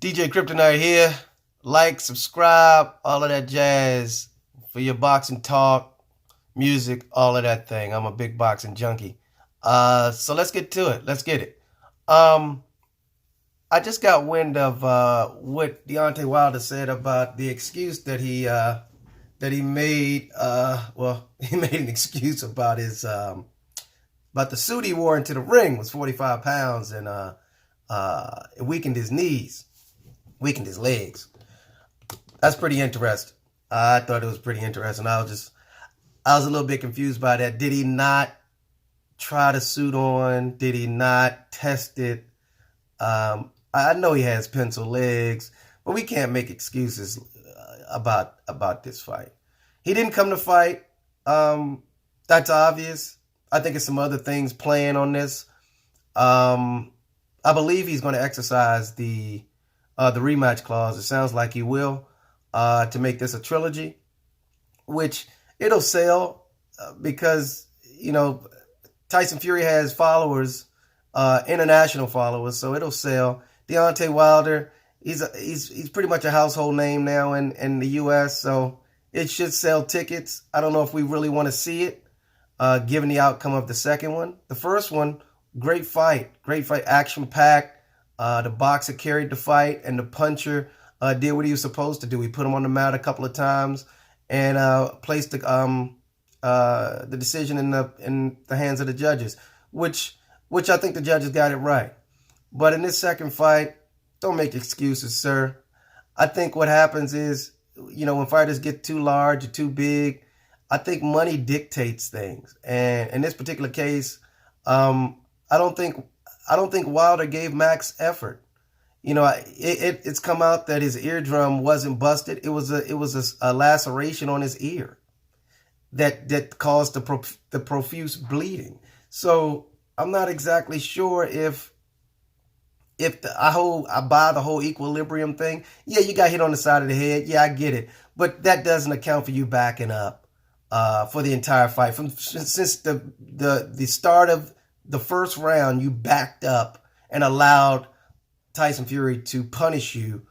DJ Kryptonite here. Like, subscribe, all of that jazz for your boxing talk, music, all of that thing. I'm a big boxing junkie. So let's get to it. Let's get it. I just got wind of what Deontay Wilder said about the excuse that he made. He made an excuse about his about the suit he wore into the ring was 45 pounds and it weakened his knees, weakened his legs. That's pretty interesting. I thought it was pretty interesting. I was a little bit confused by that. Did he not try the suit on? Did he not test it? I know he has pencil legs, but we can't make excuses about this fight. He didn't come to fight. That's obvious. I think it's some other things playing on this. I believe he's going to exercise the rematch clause. It sounds like he will to make this a trilogy, which it'll sell because Tyson Fury has followers, international followers, so it'll sell. Deontay Wilder, he's pretty much a household name now in the U.S., so it should sell tickets. I don't know if we really want to see it, given the outcome of the second one. The first one, great fight, action-packed. The boxer carried the fight, and the puncher did what he was supposed to do. He put him on the mat a couple of times and placed the decision in the hands of the judges, which I think the judges got it right. But in this second fight, don't make excuses, sir. I think what happens is, when fighters get too large or too big, I think money dictates things. And in this particular case, I don't think Wilder gave max effort. It's come out that his eardrum wasn't busted. It was a laceration on his ear that caused the profuse bleeding. So I'm not exactly sure if I buy the whole equilibrium thing. Yeah, you got hit on the side of the head. Yeah, I get it. But that doesn't account for you backing up for the entire fight. Since the start of the first round, you backed up and allowed Tyson Fury to punish you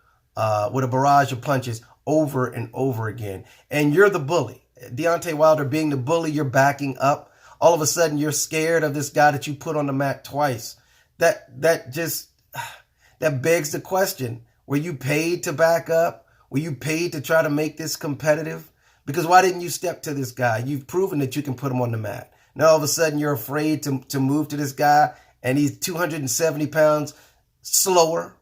with a barrage of punches over and over again. And you're the bully. Deontay Wilder being the bully, you're backing up. All of a sudden, you're scared of this guy that you put on the mat twice. That begs the question, were you paid to back up? Were you paid to try to make this competitive? Because why didn't you step to this guy? You've proven that you can put him on the mat. Now all of a sudden you're afraid to move to this guy, and he's 270 pounds slower.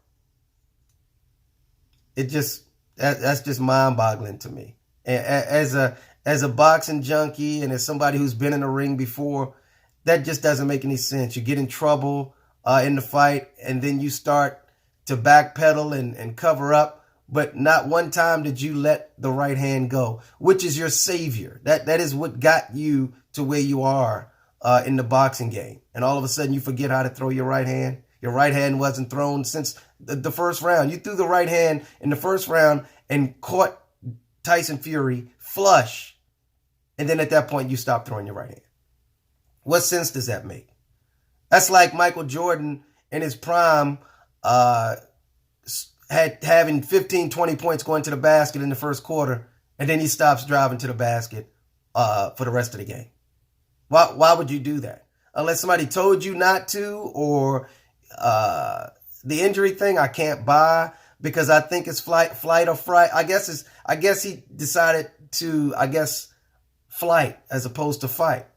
That's just mind-boggling to me. As a boxing junkie and as somebody who's been in the ring before, that just doesn't make any sense. You get in trouble in the fight, and then you start to backpedal and cover up, but not one time did you let the right hand go, which is your savior. That is what got you to where you are in the boxing game. And all of a sudden you forget how to throw your right hand. Your right hand wasn't thrown since the first round. You threw the right hand in the first round and caught Tyson Fury flush. And then at that point you stopped throwing your right hand. What sense does that make? That's like Michael Jordan in his prime having 15, 20 points going to the basket in the first quarter, and then he stops driving to the basket for the rest of the game. Why would you do that? Unless somebody told you not to, or the injury thing I can't buy, because I think it's flight or fright. I guess he decided to flight as opposed to fight.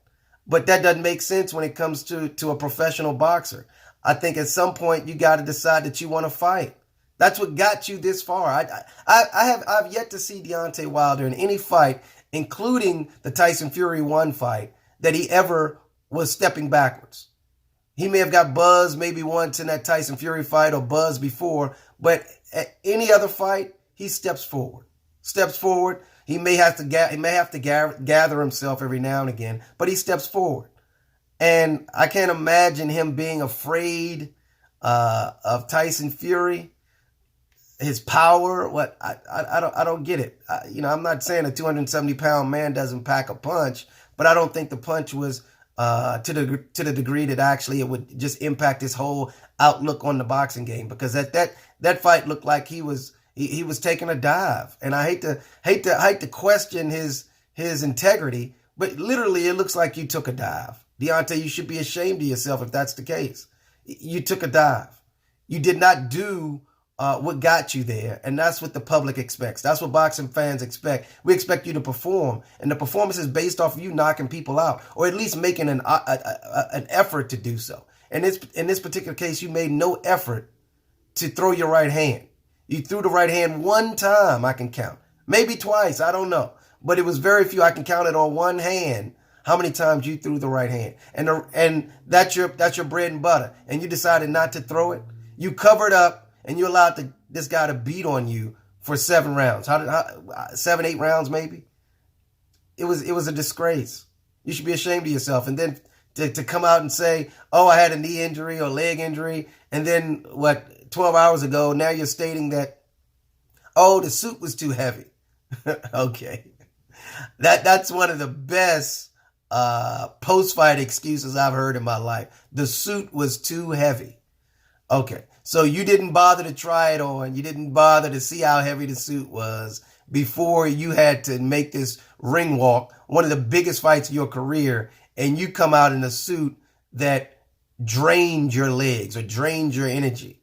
But that doesn't make sense when it comes to a professional boxer. I think at some point you got to decide that you want to fight. That's what got you this far. I've yet to see Deontay Wilder in any fight, including the Tyson Fury 1 fight, that he ever was stepping backwards. He may have got buzzed maybe once in that Tyson Fury fight or buzzed before, but at any other fight, he steps forward. He may have to gather himself every now and again, but he steps forward. And I can't imagine him being afraid of Tyson Fury, his power. I don't get it. I'm not saying a 270-pound man doesn't pack a punch, but I don't think the punch was to the degree that actually it would just impact his whole outlook on the boxing game, because that fight looked like he was taking a dive, and I hate to question his integrity, but literally it looks like you took a dive. Deontay, you should be ashamed of yourself if that's the case. You took a dive. You did not do what got you there, and that's what the public expects. That's what boxing fans expect. We expect you to perform, and the performance is based off of you knocking people out, or at least making an effort to do so. And in this particular case, you made no effort to throw your right hand. You threw the right hand one time, I can count. Maybe twice, I don't know. But it was very few. I can count it on one hand how many times you threw the right hand. And that's your bread and butter. And you decided not to throw it. You covered up and you allowed this guy to beat on you for 7 rounds. 7, 8 rounds maybe? It was a disgrace. You should be ashamed of yourself. And then to come out and say, oh, I had a knee injury or leg injury, and then 12 hours ago, now you're stating that, oh, the suit was too heavy. Okay. That's one of the best post-fight excuses I've heard in my life. The suit was too heavy. Okay. So you didn't bother to try it on. You didn't bother to see how heavy the suit was before you had to make this ring walk, one of the biggest fights of your career, and you come out in a suit that drained your legs or drained your energy.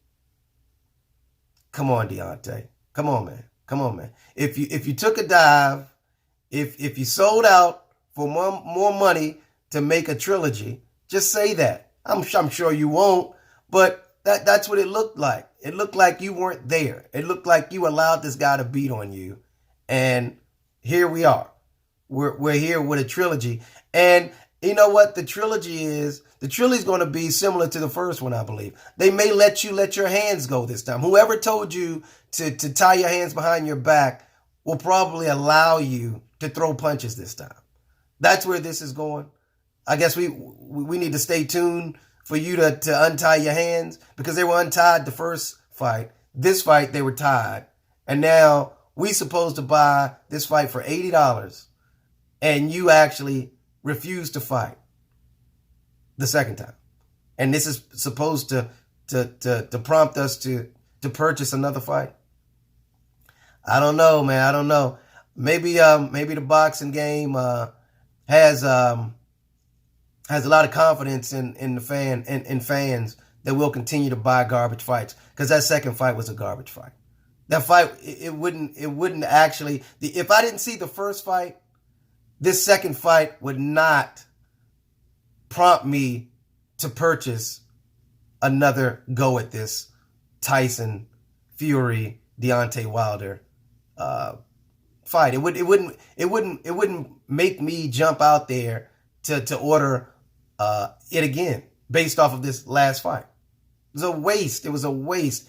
Come on, Deontay. Come on, man. Come on, man. If you took a dive, if you sold out for more money to make a trilogy, just say that. I'm sure you won't, but that's what it looked like. It looked like you weren't there. It looked like you allowed this guy to beat on you, and here we are. We're here with a trilogy, and you know what the trilogy is? The trilogy is going to be similar to the first one, I believe. They may let your hands go this time. Whoever told you to tie your hands behind your back will probably allow you to throw punches this time. That's where this is going. I guess we need to stay tuned for you to untie your hands, because they were untied the first fight. This fight, they were tied. And now we supposed to buy this fight for $80, and you actually refused to fight the second time. And this is supposed to prompt us to purchase another fight. I don't know, man. I don't know. Maybe the boxing game has a lot of confidence in fans that will continue to buy garbage fights, because that second fight was a garbage fight. That fight, it wouldn't actually, if I didn't see the first fight, this second fight would not prompt me to purchase another go at this Tyson Fury Deontay Wilder fight. It wouldn't make me jump out there to order it again based off of this last fight. It was a waste. It was a waste.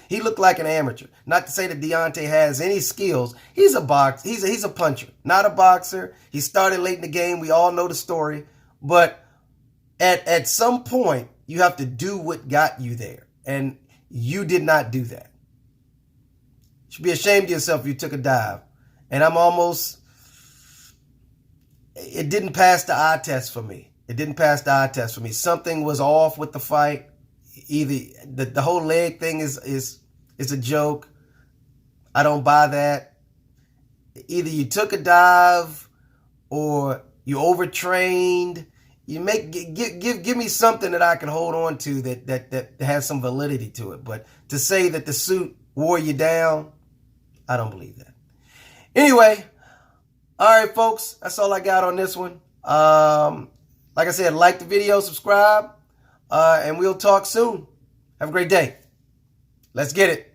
He looked like an amateur. Not to say that Deontay has any skills. He's a boxer. He's a puncher, not a boxer. He started late in the game. We all know the story. But at some point, you have to do what got you there. And you did not do that. You should be ashamed of yourself if you took a dive. And it didn't pass the eye test for me. It didn't pass the eye test for me. Something was off with the fight. Either the whole leg thing is a joke. I don't buy that. Either you took a dive or you overtrained. Give me something that I can hold on to that has some validity to it. But to say that the suit wore you down, I don't believe that. Anyway, all right, folks, that's all I got on this one. Like I said, like the video, subscribe, and we'll talk soon. Have a great day. Let's get it.